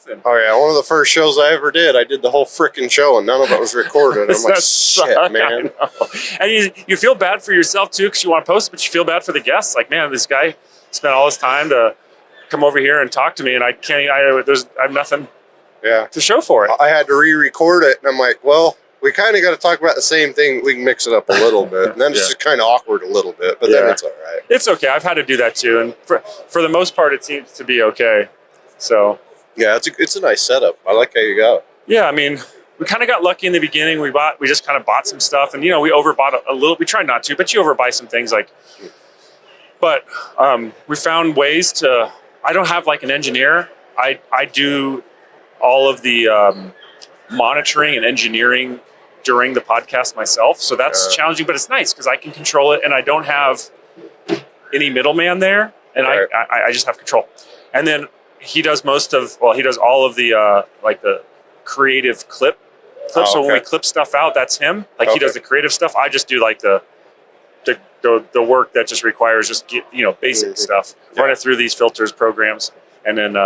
laughing. Oh yeah, one of the first shows I ever did, I did the whole frickin' show and none of it was recorded. I'm like, shit, man. And you feel bad for yourself too because you want to post, but you feel bad for the guests. Like, man, this guy spent all his time to come over here and talk to me, and I have nothing to show for it. I had to re-record it, and I'm like, well, we kind of got to talk about the same thing. We can mix it up a little bit. And then it's just kind of awkward a little bit, but then it's all right. It's okay. I've had to do that too. And for the most part, it seems to be okay. So yeah, it's a nice setup. I like how you got it. Yeah, I mean, we kind of got lucky in the beginning. We just kind of bought some stuff, and we overbought a little. We try not to, but you overbuy some things But we found ways to. I don't have like an engineer. I do all of the monitoring and engineering during the podcast myself. So that's challenging, but it's nice because I can control it and I don't have any middleman there, and I just have control. And then he does all of the the creative clips. So when we clip stuff out, that's him. He does the creative stuff. I just do the work that just requires basic stuff. Run it through these filters programs, and then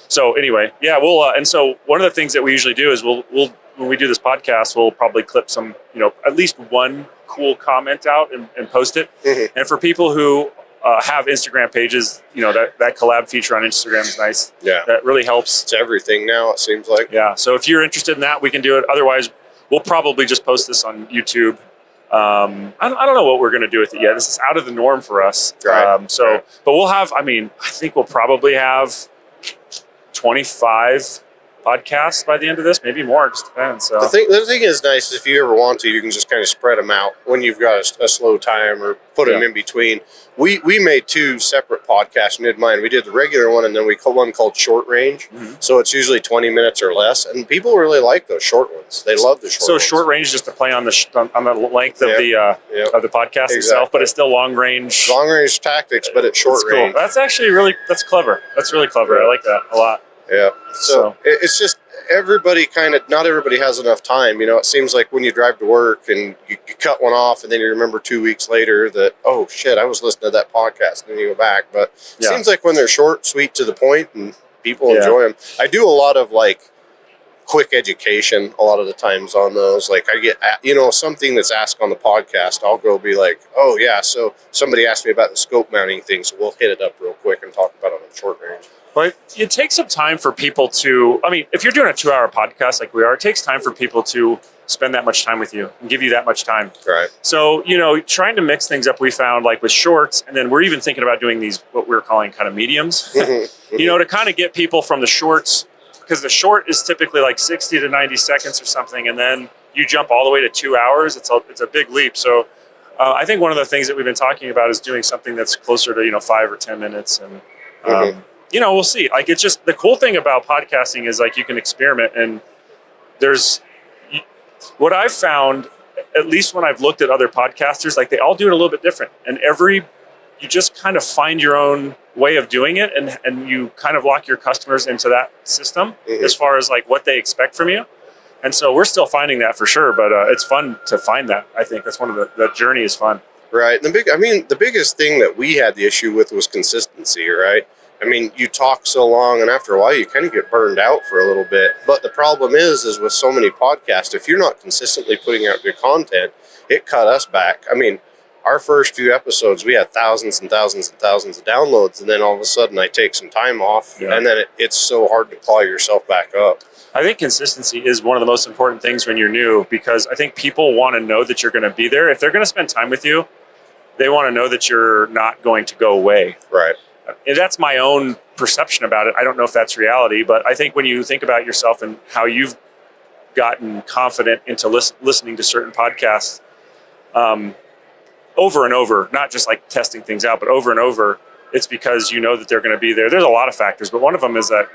so anyway, we'll and so one of the things that we usually do is we'll when we do this podcast, we'll probably clip some at least one cool comment out and post it. And for people who have Instagram pages, that collab feature on Instagram is nice. Yeah, that really helps. It's everything now, it seems like. Yeah, so if you're interested in that, we can do it. Otherwise, we'll probably just post this on YouTube. I don't know what we're going to do with it yet. This is out of the norm for us. Right. But we'll have. I think we'll probably have 25 podcasts by the end of this, maybe more. It just depends. So the thing is nice is if you ever want to, you can just kind of spread them out when you've got a slow time or put them in between. We made two separate podcasts. We did mine. We did the regular one, and then we called one called Short Range. So it's usually 20 minutes or less, and people really like those short ones. They love the short ones. So Short Range is just to play on the length of the podcast itself, but it's still long range. Long range tactics, but it's short range. Cool. That's actually that's clever. That's really clever. I like that a lot. Yeah. So it's just not everybody has enough time. It seems like when you drive to work and you cut one off and then you remember 2 weeks later that, oh shit, I was listening to that podcast, and then you go back. But it seems like when they're short, sweet, to the point, and people enjoy them. I do a lot of quick education a lot of the times on those. I get, something that's asked on the podcast, I'll go be like, oh yeah, so somebody asked me about the scope mounting thing, so we'll hit it up real quick and talk about it on short range. But it takes some time for people to, if you're doing a 2-hour podcast like we are, it takes time for people to spend that much time with you and give you that much time. Right. So, trying to mix things up, we found with shorts, and then we're even thinking about doing these, what we're calling kind of mediums, to kind of get people from the shorts, because the short is typically 60 to 90 seconds or something. And then you jump all the way to 2 hours. It's a big leap. So I think one of the things that we've been talking about is doing something that's closer to, 5 or 10 minutes. And, we'll see. It's just the cool thing about podcasting is you can experiment, and what I've found, at least when I've looked at other podcasters, they all do it a little bit different, and you just kind of find your own way of doing it, and you kind of lock your customers into that system as far as what they expect from you. And so we're still finding that for sure, but it's fun to find that. I think that's one of the journey is fun. Right. The biggest thing that we had the issue with was consistency, right? You talk so long, and after a while, you kind of get burned out for a little bit. But the problem is with so many podcasts, if you're not consistently putting out good content, it cut us back. Our first few episodes, we had thousands and thousands and thousands of downloads, and then all of a sudden, I take some time off, and then it's so hard to claw yourself back up. I think consistency is one of the most important things when you're new, because I think people want to know that you're going to be there. If they're going to spend time with you, they want to know that you're not going to go away. Right. And that's my own perception about it. I don't know if that's reality, but I think when you think about yourself and how you've gotten confident into listening to certain podcasts over and over, not just testing things out, but over and over, it's because you know that they're going to be there. There's a lot of factors, but one of them is that,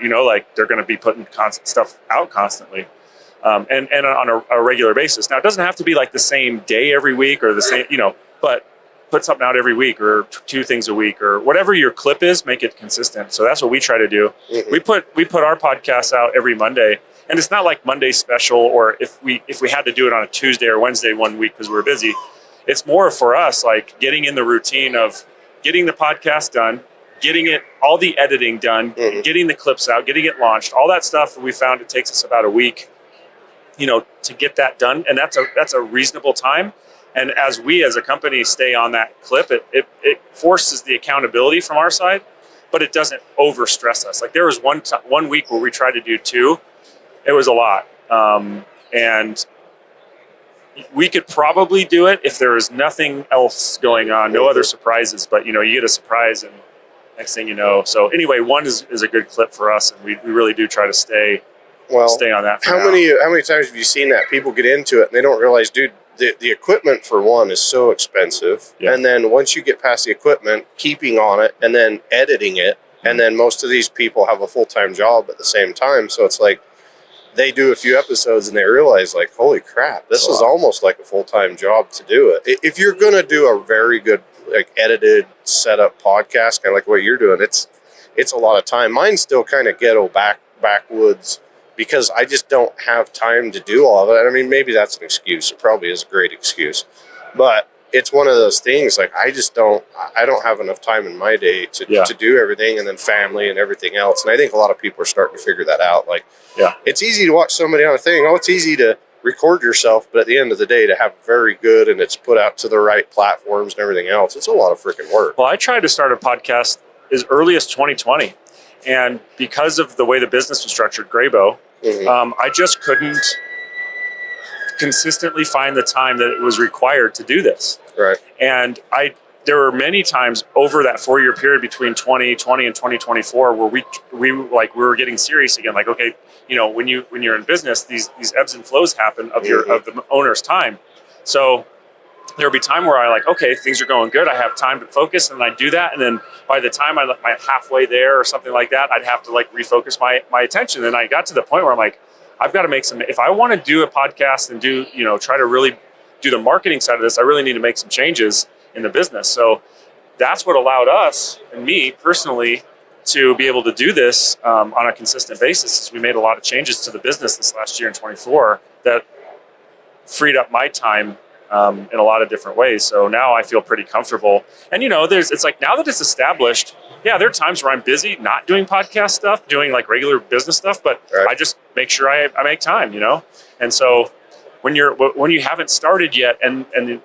they're going to be putting stuff out constantly and on a regular basis. Now, it doesn't have to be the same day every week or the same, but put something out every week or 2 things a week or whatever your clip is, make it consistent. So that's what we try to do. We put our podcasts out every Monday, and it's not like Monday special, or if we had to do it on a Tuesday or Wednesday one week because we're busy. It's more for us getting in the routine of getting the podcast done, getting it, all the editing done, getting the clips out, getting it launched, all that stuff. We found it takes us about a week, to get that done. And that's a reasonable time. And as we as a company stay on that clip, it forces the accountability from our side, but it doesn't over stress us. Like there was one week where we tried to do 2. It was a lot. And we could probably do it if there was nothing else going on, no other surprises, but you get a surprise and next thing you know. So anyway, 1 is a good clip for us, and we really do try to stay on that. How many times have you seen that people get into it and they don't realize, dude, the equipment for one is so expensive. Yeah. And then once you get past the equipment, keeping on it and then editing it. And then most of these people have a full-time job at the same time. So it's like they do a few episodes and they realize like, holy crap, this is almost like a full-time job to do it. If you're going to do a very good, like edited setup podcast, kind of like what you're doing, it's a lot of time. Mine's still kind of ghetto backwoods, because I just don't have time to do all of it. I mean, maybe that's an excuse. It probably is a great excuse. But it's one of those things, like I don't have enough time in my day to do everything, and then family and everything else. And I think a lot of people are starting to figure that out. Like, it's easy to watch somebody on a thing. Oh, it's easy to record yourself. But at the end of the day, to have very good and it's put out to the right platforms and everything else, it's a lot of freaking work. Well, I tried to start a podcast as early as 2020. And because of the way the business was structured, Graybo, I just couldn't consistently find the time that it was required to do this. Right. And there were many times over that 4-year period between 2020 and 2024 where we were getting serious again. Like, okay, when you're in business, these ebbs and flows happen of the owner's time. So there would be time where okay, things are going good. I have time to focus, and I do that. And then by the time I'm halfway there or something like that, I'd have to refocus my attention. And I got to the point where I'm like, I've got to make if I want to do a podcast and do, try to really do the marketing side of this, I really need to make some changes in the business. So that's what allowed us and me personally to be able to do this on a consistent basis. We made a lot of changes to the business this last year in 24 that freed up my time in a lot of different ways. So now I feel pretty comfortable. And, it's like now that it's established, there are times where I'm busy not doing podcast stuff, doing regular business stuff, but I just make sure I make time, And so when you haven't started yet and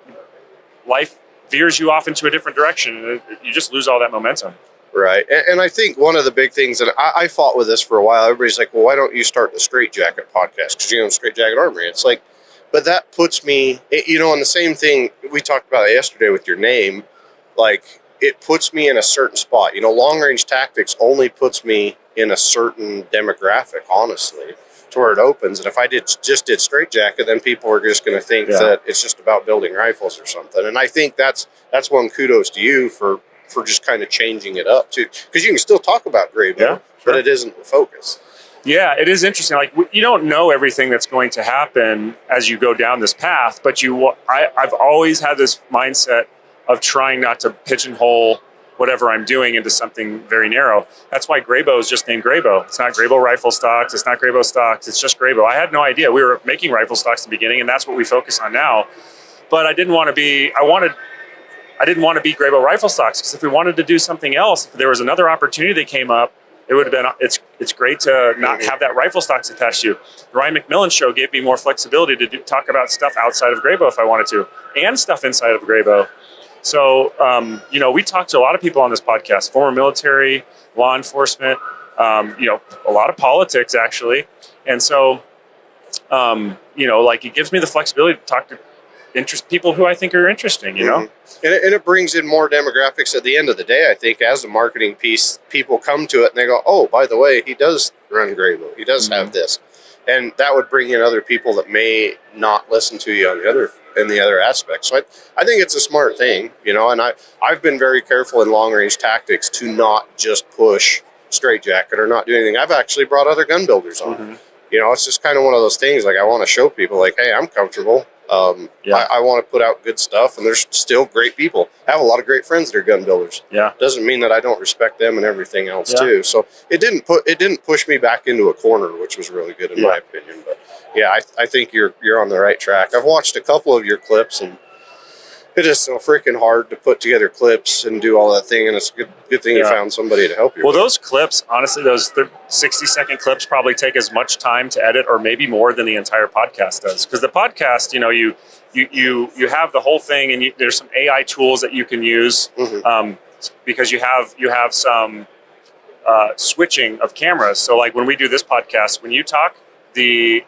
life veers you off into a different direction, you just lose all that momentum. Right. And I think one of the big things, and I fought with this for a while, everybody's like, well, why don't you start the Straight Jacket podcast? Because, Straight Jacket Armory. It's like, but that puts me, on the same thing we talked about yesterday with your name, it puts me in a certain spot. Long range tactics only puts me in a certain demographic, honestly, to where it opens. And if I just did Straight Jacket, then people are just going to think that it's just about building rifles or something. And I think that's one kudos to you for just kind of changing it up too, because you can still talk about Graybo, but it isn't the focus. Yeah, it is interesting. You don't know everything that's going to happen as you go down this path, but I've always had this mindset of trying not to pigeonhole whatever I'm doing into something very narrow. That's why Graybo is just named Graybo. It's not Graybo Rifle Stocks. It's not Graybo Stocks. It's just Graybo. I had no idea. We were making rifle stocks in the beginning, and that's what we focus on now. But I didn't want to be. I didn't want to be Graybo Rifle Stocks, because if we wanted to do something else, if there was another opportunity that came up, it would have been. It's great to not have that rifle stocks attached to you. The Ryan McMillan Show gave me more flexibility to talk about stuff outside of Graybo if I wanted to, and stuff inside of Graybo. So, we talked to a lot of people on this podcast, former military, law enforcement, a lot of politics, actually. And so, it gives me the flexibility to talk to people who I think are interesting, And it brings in more demographics at the end of the day. I think as a marketing piece, people come to it and they go, oh, by the way, he does run Graybo. He does have this. And that would bring in other people that may not listen to you in the other aspects. So I think it's a smart thing, and I've been very careful in long range tactics to not just push Straight Jacket or not do anything. I've actually brought other gun builders on. It's just kind of one of those things. I want to show people hey, I'm comfortable. I want to put out good stuff, and there's still great people. I have a lot of great friends that are gun builders. Doesn't mean that I don't respect them and everything else too. So it didn't push me back into a corner, which was really good in my opinion. But I think you're on the right track. I've watched a couple of your clips, and It is so freaking hard to put together clips and do all that thing, and it's a good thing you found somebody to help you. Well, those clips, honestly, those 60-second clips probably take as much time to edit, or maybe more than the entire podcast does. Because the podcast, you have the whole thing, and there's some AI tools that you can use because you have some switching of cameras. So, like when we do this podcast, when you talk, the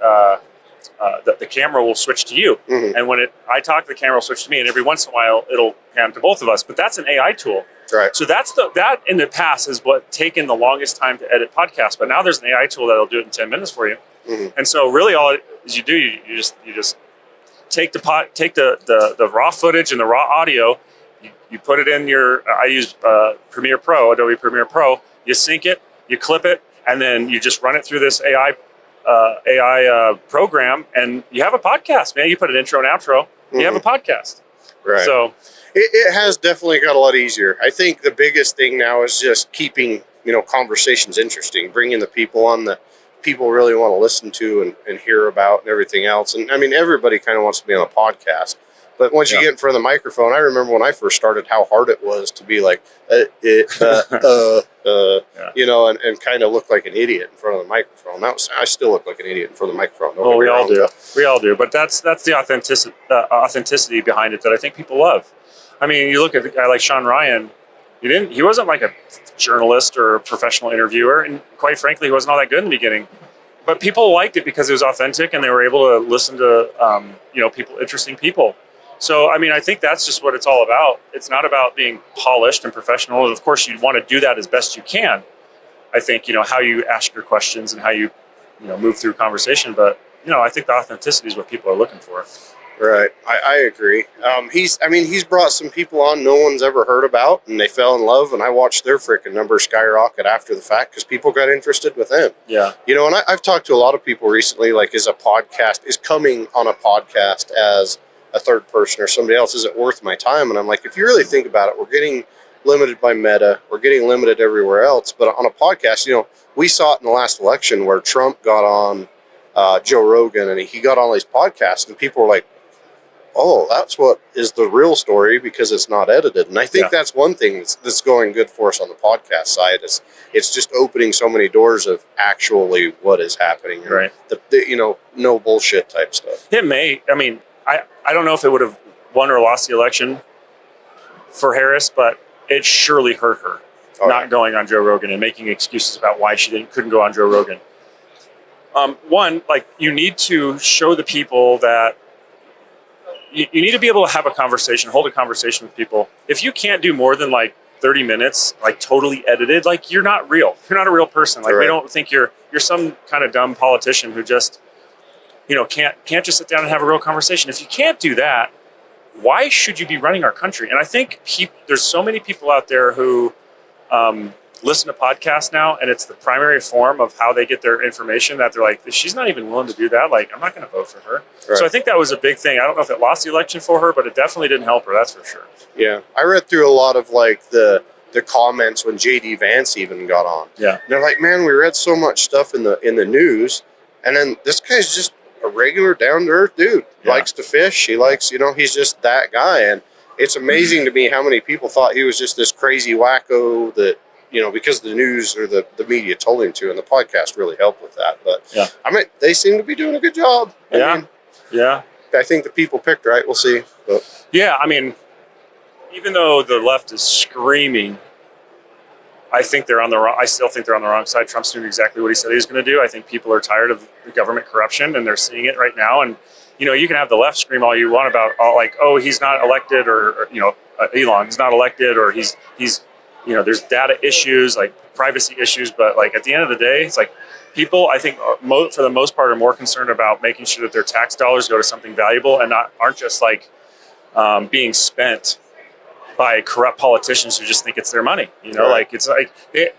camera will switch to you, and when I talk, the camera will switch to me, and every once in a while it'll pan to both of us. But that's an AI tool, right? So that in the past is what taken the longest time to edit podcasts. But now there's an AI tool that'll do it in 10 minutes for you. And so really, all it is you do, you just take the raw footage and the raw audio, you put it in I use Adobe Premiere Pro. You sync it, you clip it, and then you just run it through this AI program, and you have a podcast, man. You put an intro and outro, you have a podcast. Right. So it has definitely got a lot easier. I think the biggest thing now is just keeping, conversations interesting, bringing the people on that people really want to listen to and hear about and everything else. And I mean, everybody kind of wants to be on a podcast. But once you get in front of the microphone, I remember when I first started how hard it was to be like, and kind of look like an idiot in front of the microphone. I still look like an idiot in front of the microphone. Well, we all do. We all do. But that's the authenticity behind it that I think people love. I mean, you look at a guy like Sean Ryan. He wasn't like a journalist or a professional interviewer, and quite frankly, he wasn't all that good in the beginning. But people liked it because it was authentic, and they were able to listen to interesting people. So, I mean, I think that's just what it's all about. It's not about being polished and professional. And of course, you want to do that as best you can. I think, how you ask your questions and how you, move through conversation. But, I think the authenticity is what people are looking for. Right. I agree. He's brought some people on no one's ever heard about, and they fell in love, and I watched their freaking numbers skyrocket after the fact because people got interested with him. Yeah. And I've talked to a lot of people recently, like, is coming on a podcast as a third person or somebody else, is it worth my time? And I'm like, if you really think about it, we're getting limited by Meta, we're getting limited everywhere else, but on a podcast, we saw it in the last election where Trump got on Joe Rogan, and he got on these podcasts, and people were like, oh, that's what is the real story because it's not edited. And I think that's one thing that's going good for us on the podcast side, is it's just opening so many doors of actually what is happening, and right? No bullshit type stuff. It may. I mean, I don't know if it would have won or lost the election for Harris, but it surely hurt her not going on Joe Rogan and making excuses about why she couldn't go on Joe Rogan. One, like, you need to show the people that you need to be able to have a conversation, hold a conversation with people. If you can't do more than like 30 minutes, like totally edited, like, you're not real. You're not a real person. Like, we don't think you're some kind of dumb politician who just, can't just sit down and have a real conversation. If you can't do that, why should you be running our country? And I think there's so many people out there who listen to podcasts now, and it's the primary form of how they get their information, that they're like, if she's not even willing to do that, like, I'm not going to vote for her. Right. So I think that was a big thing. I don't know if it lost the election for her, but it definitely didn't help her. That's for sure. Yeah. I read through a lot of like the comments when JD Vance even got on. Yeah. And they're like, man, we read so much stuff in the news, and then this guy's just a regular down to earth dude. Yeah. Likes to fish. He likes, he's just that guy. And it's amazing to me how many people thought he was just this crazy wacko that, because the news or the media told him to, and the podcast really helped with that. But they seem to be doing a good job. I think the people picked right. We'll see. But. Yeah, I mean, even though the left is screaming, I still think they're on the wrong side. Trump's doing exactly what he said he was going to do. I think people are tired of the government corruption, and they're seeing it right now. And you can have the left scream all you want about, he's not elected, or Elon, he's not elected, or he's there's data issues, like privacy issues. But like, at the end of the day, it's like, people, I think, for the most part, are more concerned about making sure that their tax dollars go to something valuable and aren't just like being spent by corrupt politicians who just think it's their money. Like, it's like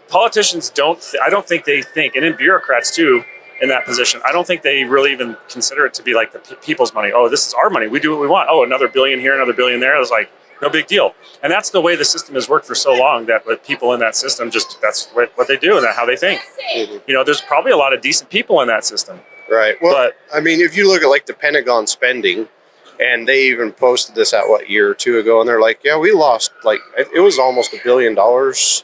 politicians I don't think they think, and in bureaucrats too, in that position, I don't think they really even consider it to be like the people's money. Oh, this is our money. We do what we want. Oh, another billion here, another billion there. It's like, no big deal. And that's the way the system has worked for so long, that with people in that system, that's what they do and how they think. Mm-hmm. There's probably a lot of decent people in that system. Right. Well, I mean, if you look at like the Pentagon spending, And they even posted this out a year or two ago, and they're like, yeah, we lost, like, it was almost $1 billion,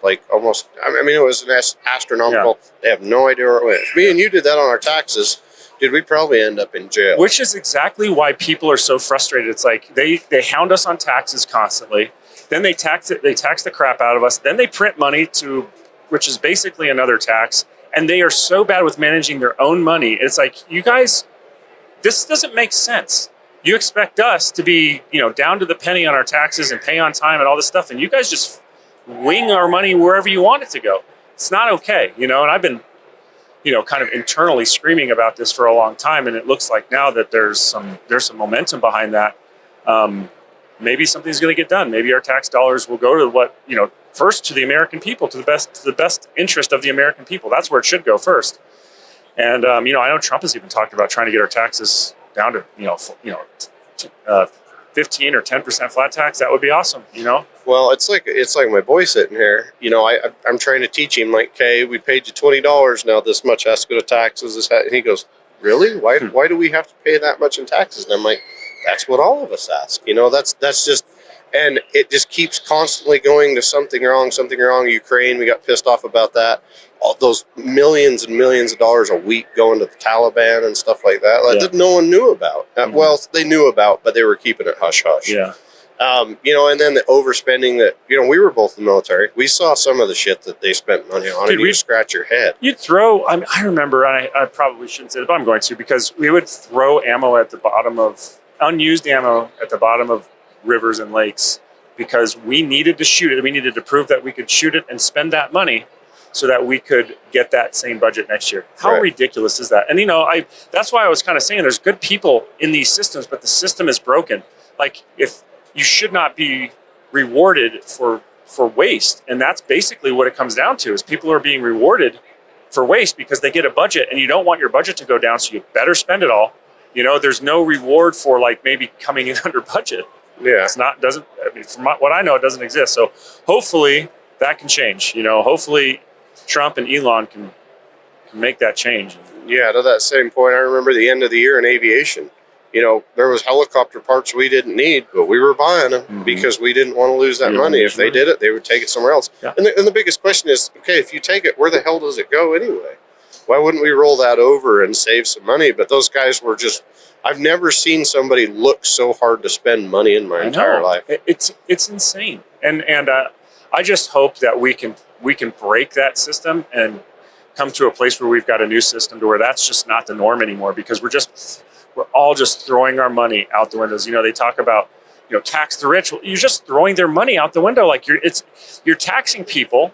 like almost, I mean, it was an astronomical, they have no idea where it went. If me and you did that on our taxes, dude, we'd probably end up in jail. Which is exactly why people are so frustrated. It's like they hound us on taxes constantly. Then they tax the crap out of us. Then they print money which is basically another tax. And they are so bad with managing their own money. It's like, you guys, this doesn't make sense. You expect us to be, down to the penny on our taxes and pay on time and all this stuff. And you guys just wing our money wherever you want it to go. It's not okay, and I've been, kind of internally screaming about this for a long time. And it looks like now that there's some momentum behind that. Maybe something's going to get done. Maybe our tax dollars will go to first to the American people, to the best interest of the American people. That's where it should go first. And, I know Trump has even talked about trying to get our taxes down to 15 or 10% flat tax. That would be awesome. Well, it's like my boy sitting here. I'm trying to teach him, like, okay, we paid you $20 now. This much has to go to taxes. And he goes, really? Why do we have to pay that much in taxes? And I'm like, that's what all of us ask. That's just, and it just keeps constantly going to something wrong. Ukraine, we got pissed off about that. All those millions and millions of dollars a week going to the Taliban and stuff like that, that no one knew about. Well, they knew about, but they were keeping it hush hush. Yeah. And then the overspending that, we were both in the military. We saw some of the shit that they spent money on. Dude, and you scratch your head. You'd throw, I remember, and I probably shouldn't say it, but I'm going to, because we would throw unused ammo at the bottom of rivers and lakes because we needed to shoot it. We needed to prove that we could shoot it and spend that money so that we could get that same budget next year. How ridiculous is that? And, that's why I was kind of saying there's good people in these systems, but the system is broken. Like, if you should not be rewarded for waste. And that's basically what it comes down to, is people are being rewarded for waste because they get a budget, and you don't want your budget to go down, so you better spend it all. There's no reward for, like, maybe coming in under budget. Yeah. From what I know, it doesn't exist. So hopefully that can change. Hopefully Trump and Elon can make that change. Yeah, to that same point, I remember the end of the year in aviation. There was helicopter parts we didn't need, but we were buying them because we didn't want to lose that money. If they did it, they would take it somewhere else. Yeah. And the biggest question is, okay, if you take it, where the hell does it go anyway? Why wouldn't we roll that over and save some money? But those guys were just, I've never seen somebody look so hard to spend money in my entire life. It's insane. And I just hope that we can break that system and come to a place where we've got a new system to where that's just not the norm anymore, because we're all just throwing our money out the windows. They talk about, tax the rich. Well, you're just throwing their money out the window. Like, you're taxing people.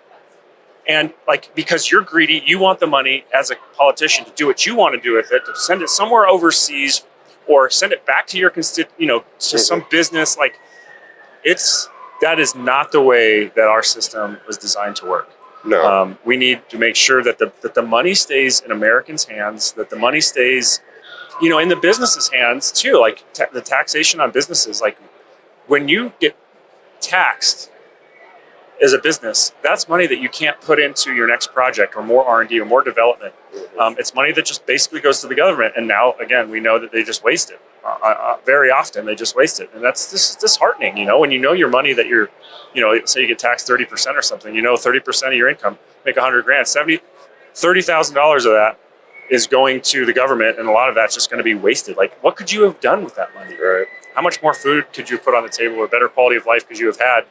And, like, because you're greedy, you want the money as a politician to do what you want to do with it, to send it somewhere overseas or send it back to your to some business. Like, that is not the way that our system was designed to work. No. We need to make sure that the money stays in Americans' hands, that the money stays, in the businesses' hands too. Like, the taxation on businesses. Like, when you get taxed as a business, that's money that you can't put into your next project or more R&D or more development. It's money that just basically goes to the government. And now, again, we know that they just waste it. Very often they just waste it. And that's disheartening, when your money that you're, say you get taxed 30% or something, 30% of your income, make $100,000, $30,000 of that is going to the government. And a lot of that's just going to be wasted. Like, what could you have done with that money? Right. How much more food could you have put on the table, or better quality of life could you have had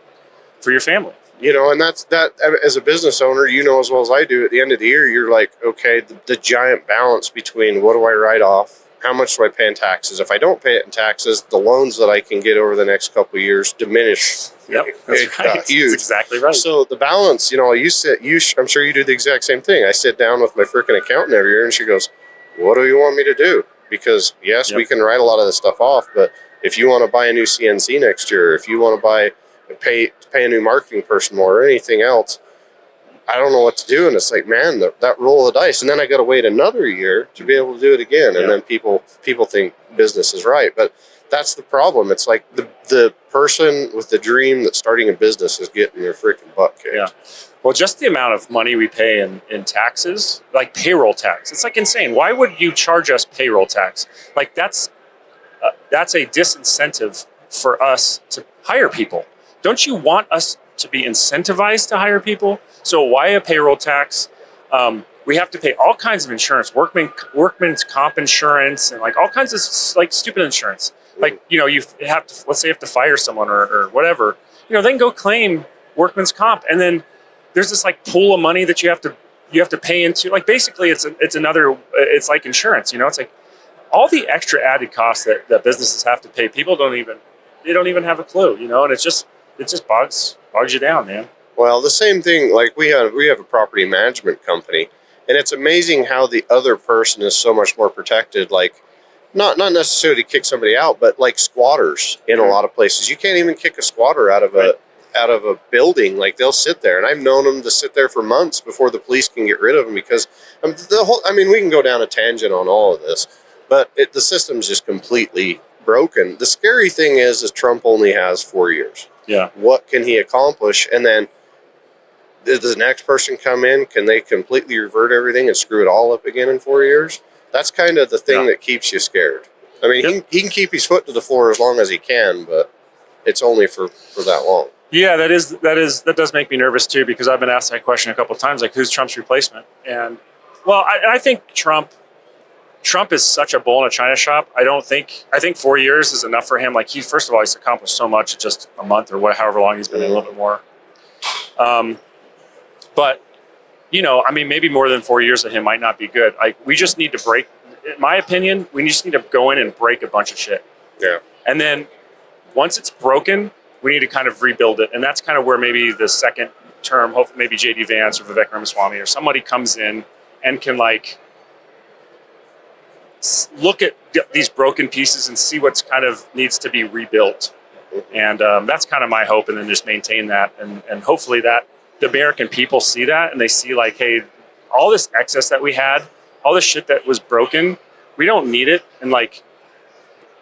for your family? And that's that. As a business owner, as well as I do, at the end of the year, you're like, okay, the giant balance between what do I write off, how much do I pay in taxes? If I don't pay it in taxes, the loans that I can get over the next couple of years diminish. Yep, that's right. Huge. That's exactly right. So the balance, I'm sure you do the exact same thing. I sit down with my freaking accountant every year, and she goes, "What do you want me to do?" Because yes, we can write a lot of this stuff off, but if you want to buy a new CNC next year, if you want to pay a new marketing person more or anything else, I don't know what to do. And it's like, man, that roll of the dice. And then I got to wait another year to be able to do it again. And then people think business is right. But that's the problem. It's like the person with the dream that starting a business is getting their freaking butt kicked. Yeah. Well, just the amount of money we pay in taxes, like payroll tax, it's like insane. Why would you charge us payroll tax? Like, that's that's a disincentive for us to hire people. Don't you want us to be incentivized to hire people? So why a payroll tax? We have to pay all kinds of insurance, workman's comp insurance, and like all kinds of like stupid insurance. Like, you know, you have to, let's say you have to fire someone or whatever, you know, then go claim workman's comp. And then there's this like pool of money that you have to pay into. Like basically it's like insurance, you know, it's like all the extra added costs that businesses have to pay. People don't even have a clue, you know, and it just bogs you down, man. Well, the same thing, like we have a property management company, and it's amazing how the other person is so much more protected. Like, not necessarily kick somebody out, but like squatters in a lot of places. You can't even kick a squatter out of a building. Like, they'll sit there, and I've known them to sit there for months before the police can get rid of them because we can go down a tangent on all of this, but the system's just completely broken. The scary thing is Trump only has 4 years. Yeah. What can he accomplish? And then does the next person come in? Can they completely revert everything and screw it all up again in 4 years? That's kind of the thing that keeps you scared. I mean, he can keep his foot to the floor as long as he can, but it's only for that long. Yeah, that does make me nervous too, because I've been asked that question a couple of times, like, who's Trump's replacement? And well, I think Trump is such a bull in a china shop. I think 4 years is enough for him. Like, first of all, he's accomplished so much in just a month or however long he's been in, a little bit more. But, you know, I mean, maybe more than 4 years of him might not be good. Like, we just need to break, in my opinion, we just need to go in and break a bunch of shit. Yeah. And then once it's broken, we need to kind of rebuild it. And that's kind of where maybe the second term, hopefully maybe J.D. Vance or Vivek Ramaswamy or somebody comes in and can like look at these broken pieces and see what's kind of needs to be rebuilt. And that's kind of my hope, and then just maintain that. And hopefully that the American people see that, and they see like, hey, all this excess that we had, all this shit that was broken, we don't need it. And like,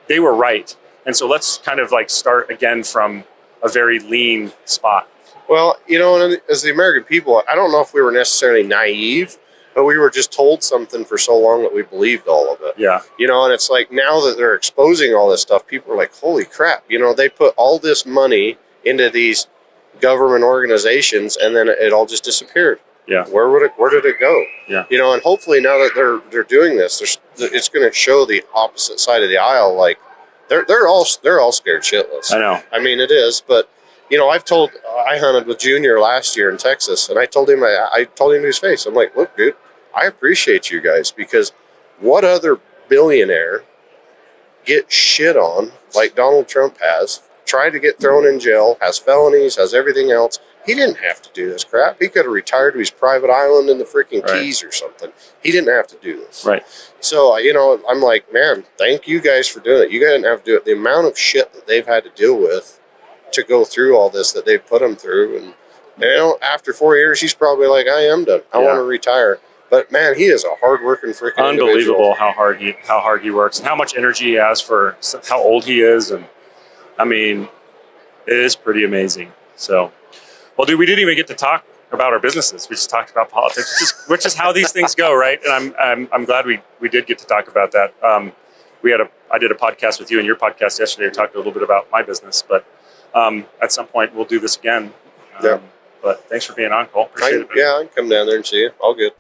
they were right. And so let's kind of like start again from a very lean spot. Well, you know, as the American people, I don't know if we were necessarily naive, but we were just told something for so long that we believed all of it. Yeah. You know, and it's like now that they're exposing all this stuff, people are like, holy crap, you know, they put all this money into these government organizations and then it all just disappeared. Yeah. Where did it go? Yeah. You know, and hopefully now that they're doing this, it's going to show the opposite side of the aisle. Like they're all scared shitless. I know. I mean, it is, but you know, I hunted with Junior last year in Texas, and I told him to his face, I'm like, look, dude, I appreciate you guys, because what other billionaire gets shit on like Donald Trump has, tried to get thrown in jail, has felonies, has everything else? He didn't have to do this crap. He could have retired to his private island in the freaking Keys or something. He didn't have to do this. Right. So, you know, I'm like, man, thank you guys for doing it. You guys didn't have to do it. The amount of shit that they've had to deal with to go through all this that they've put him through. And, you know, after 4 years, he's probably like, I am done. I want to retire. But man, he is a hardworking freaking unbelievable individual. how hard he works and how much energy he has for how old he is. And I mean, it is pretty amazing. So, well, dude, we didn't even get to talk about our businesses. We just talked about politics, which is how these things go, right? And I'm glad we did get to talk about that. I did a podcast with you and your podcast yesterday. We talked a little bit about my business, but at some point we'll do this again. Yeah. But thanks for being on, Cole. Appreciate it. Yeah, I can come down there and see you. All good.